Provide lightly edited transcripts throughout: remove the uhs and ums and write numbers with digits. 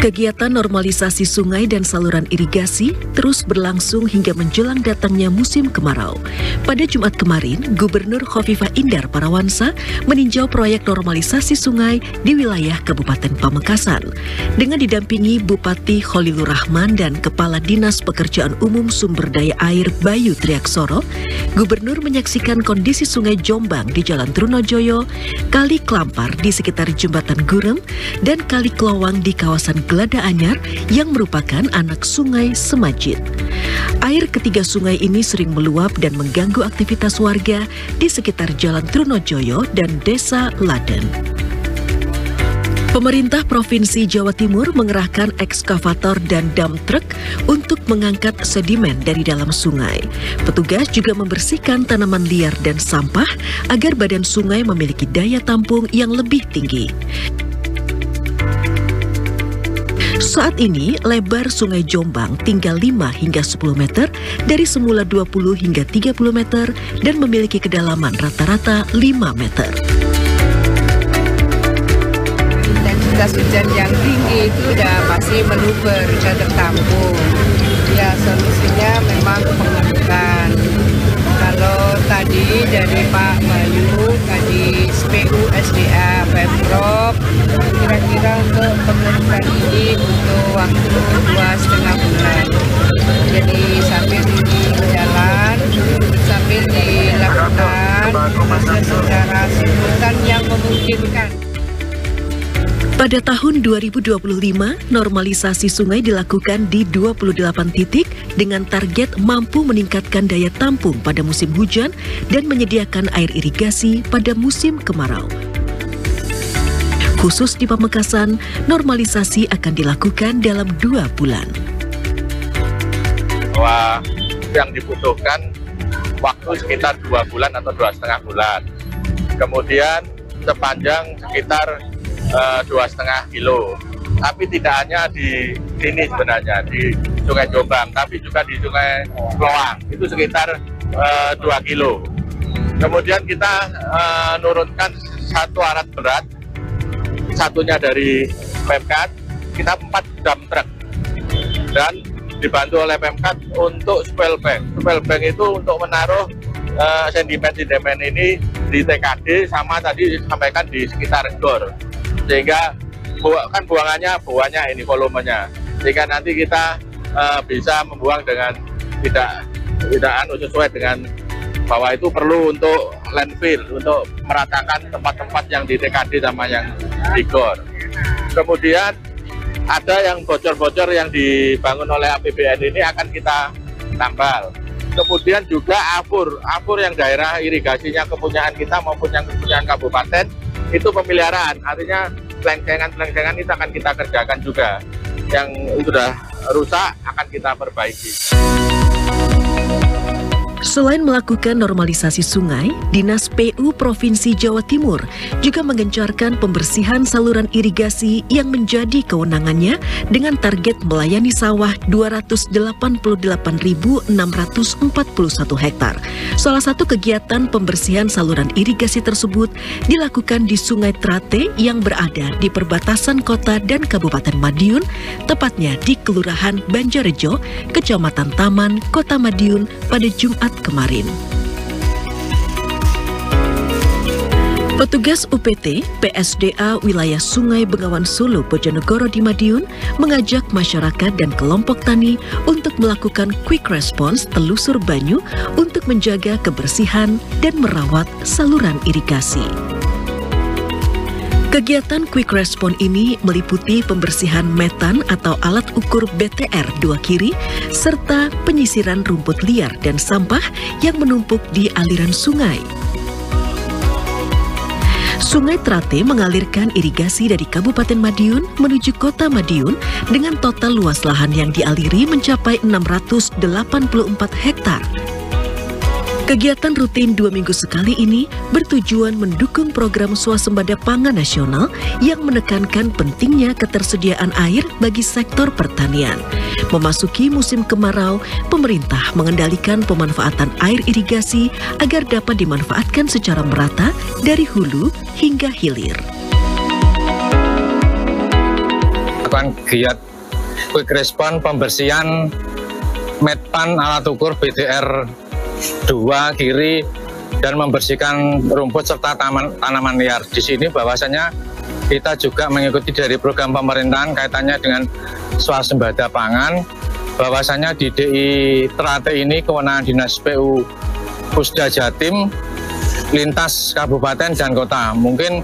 Kegiatan normalisasi sungai dan saluran irigasi terus berlangsung hingga menjelang datangnya musim kemarau. Pada Jumat kemarin, Gubernur Khofifah Indar Parawansa meninjau proyek normalisasi sungai di wilayah Kabupaten Pamekasan. Dengan didampingi Bupati Kholilur Rahman dan Kepala Dinas Pekerjaan Umum Sumber Daya Air Bayu Triaksoro, Gubernur menyaksikan kondisi sungai Jombang di Jalan Trunojoyo, Kali Klampar di sekitar Jembatan Gurem, dan Kali Klowang di kawasan Gelada Anyar yang merupakan anak sungai Semajid. Air ketiga sungai ini sering meluap dan mengganggu aktivitas warga di sekitar Jalan Trunojoyo dan Desa Laden. Pemerintah Provinsi Jawa Timur mengerahkan ekskavator dan dump truck untuk mengangkat sedimen dari dalam sungai. Petugas juga membersihkan tanaman liar dan sampah agar badan sungai memiliki daya tampung yang lebih tinggi. Saat ini, lebar Sungai Jombang tinggal 5 hingga 10 meter dari semula 20 hingga 30 meter dan memiliki kedalaman rata-rata 5 meter. Intensitas hujan yang tinggi itu udah pasti meluber, sudah tertampung. Ya, solusinya memang pengerukan. Kalau tadi dari Pak Bayu, tadi SPU, SDA, Pemprov, kira-kira untuk pengerukan ini butuh waktu 2,5 bulan. Jadi sambil ini berjalan, sambil dilakukan secara simultan yang memungkinkan. Pada tahun 2025, normalisasi sungai dilakukan di 28 titik dengan target mampu meningkatkan daya tampung pada musim hujan dan menyediakan air irigasi pada musim kemarau. Khusus di Pamekasan, normalisasi akan dilakukan dalam 2 bulan. Bahwa yang dibutuhkan waktu sekitar 2 bulan atau 2,5 bulan. Kemudian sepanjang sekitar 2,5 kilo. Tapi tidak hanya di sini sebenarnya, di Sungai Jombang, tapi juga di Sungai Klowang, itu sekitar 2 kilo. Kemudian kita nurunkan satu alat berat, satunya dari Pemkat, kita 4 dump truck. Dan dibantu oleh Pemkat untuk swell bank. Swell bank itu untuk menaruh sedimen-sedimen ini di TKD sama tadi disampaikan di sekitar gor. Sehingga kan buangannya ini volumenya, sehingga nanti kita bisa membuang dengan tidak sesuai dengan bahwa itu perlu untuk landfill, untuk meratakan tempat-tempat yang di TKD sama yang di gor. Kemudian ada yang bocor-bocor yang dibangun oleh APBN ini akan kita tambal. Kemudian juga afur yang daerah irigasinya kepunyaan kita maupun yang kepunyaan kabupaten itu pemeliharaan, artinya pelengsengan itu akan kita kerjakan juga. Yang sudah rusak akan kita perbaiki. Selain melakukan normalisasi sungai, Dinas PU Provinsi Jawa Timur juga menggencarkan pembersihan saluran irigasi yang menjadi kewenangannya dengan target melayani sawah 288.641 hektar. Salah satu kegiatan pembersihan saluran irigasi tersebut dilakukan di Sungai Trate yang berada di perbatasan kota dan Kabupaten Madiun, tepatnya di Kelurahan Banjarejo, Kecamatan Taman, Kota Madiun pada Jumat kemarin. Petugas UPT PSDA wilayah Sungai Bengawan Solo Bojonegoro di Madiun mengajak masyarakat dan kelompok tani untuk melakukan quick response telusur banyu untuk menjaga kebersihan dan merawat saluran irigasi. Kegiatan quick response ini meliputi pembersihan metan atau alat ukur BTR 2 kiri, serta penyisiran rumput liar dan sampah yang menumpuk di aliran sungai. Sungai Trate mengalirkan irigasi dari Kabupaten Madiun menuju Kota Madiun dengan total luas lahan yang dialiri mencapai 684 hektar. Kegiatan rutin 2 minggu sekali ini bertujuan mendukung program swasembada pangan nasional yang menekankan pentingnya ketersediaan air bagi sektor pertanian. Memasuki musim kemarau, pemerintah mengendalikan pemanfaatan air irigasi agar dapat dimanfaatkan secara merata dari hulu hingga hilir. melakukan giat quick respon pembersihan medpan alat ukur BDR 2 kiri dan membersihkan rumput serta tanaman liar. Di sini bahwasanya kita juga mengikuti dari program pemerintahan kaitannya dengan swasembada pangan, bahwasanya di DI Trate ini kewenangan Dinas PU Pusda Jatim lintas kabupaten dan kota. Mungkin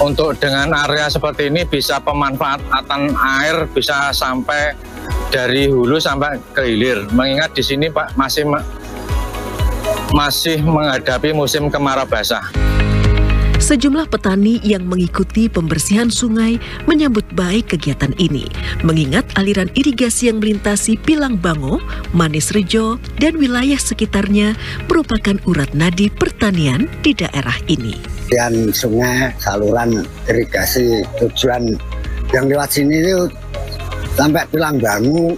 untuk dengan area seperti ini bisa pemanfaatan air bisa sampai dari hulu sampai ke hilir. Mengingat di sini Pak masih menghadapi musim kemarau basah. Sejumlah petani yang mengikuti pembersihan sungai menyambut baik kegiatan ini, mengingat aliran irigasi yang melintasi Pilangbango, Manis Rejo, dan wilayah sekitarnya merupakan urat nadi pertanian di daerah ini. Dan sungai, saluran irigasi tujuan yang lewat sini itu sampai Pilangbango,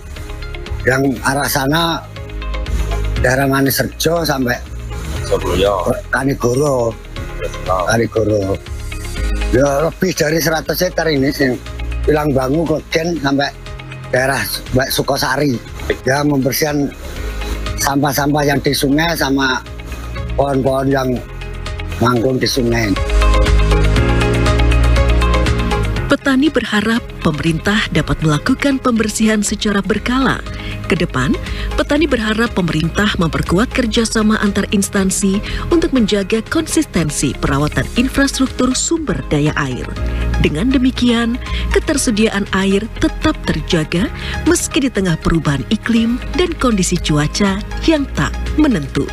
yang arah sana daerah Manis Rejo sampai Kanigoro. Ya lebih dari 100 hektar ini sih. Pilangbango, Koden sampai daerah Sukosari. Ya membersihkan sampah-sampah yang di sungai sama pohon-pohon yang manggung di sungai. Petani berharap pemerintah dapat melakukan pembersihan secara berkala. Kedepan, petani berharap pemerintah memperkuat kerjasama antar instansi untuk menjaga konsistensi perawatan infrastruktur sumber daya air. Dengan demikian, ketersediaan air tetap terjaga meski di tengah perubahan iklim dan kondisi cuaca yang tak menentu.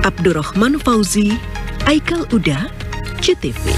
Abdurrahman Fauzi, Aikal Uda, JTV.